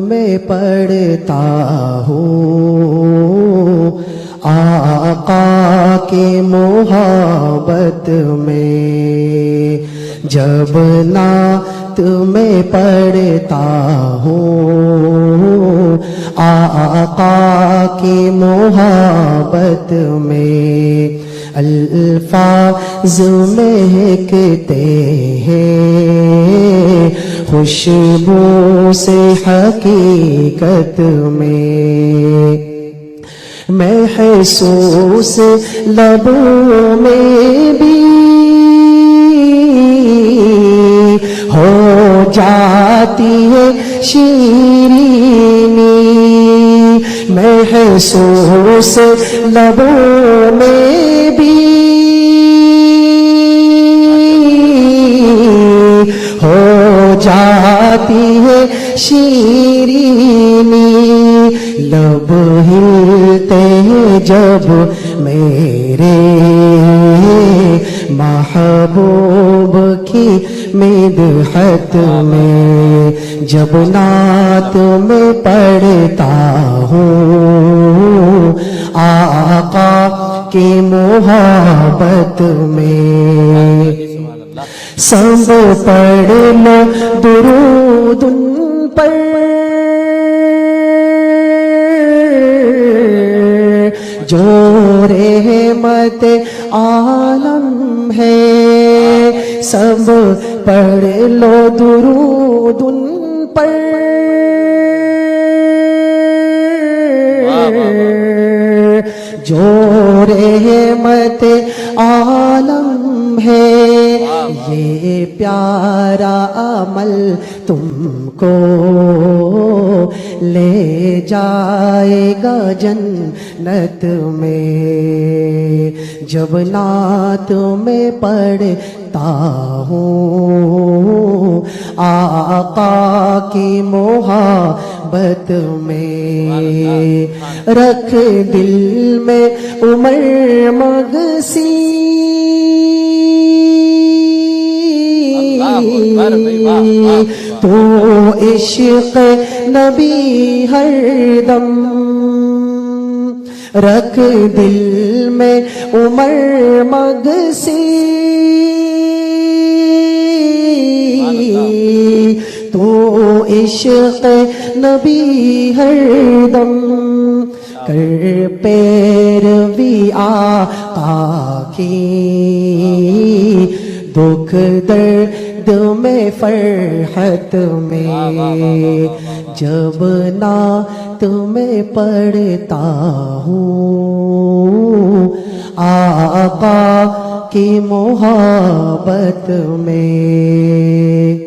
میں پڑھتا ہوں آقا کی محبت میں، جب نعت میں پڑھتا ہوں آقا کی محبت میں، الفاظ مہکتے ہیں خوشبو سے حقیقت میں، محسوس لبوں میں بھی ہو جاتی ہے شیرینی، محسوس لبوں میں بھی ہو جاتی ہے شیرینی، لب ہلتے ہیں جب میرے محبوب کی مدحت میں، جب نعت میں پڑھتا ہوں آقا کی محبت میں، سب پڑھ لو درود ان پر جو رحمت عالم ہے، سب پڑھ لو درود ان پر جو رحمت عالم ہے، یہ پیارا عمل تم کو لے جائے گا جنت میں، جب نعت میں پڑھتا ہوں آقا کی محبت میں، رکھ دل میں عمر مگسی تو عشق نبی ہر دم، رکھ دل میں عمر مگسی تو عشق نبی ہر دم، کر پیروی آقا کی دکھ درد میں فرحت میں، جب نعت میں پڑھتا ہوں آقا کی محبت میں۔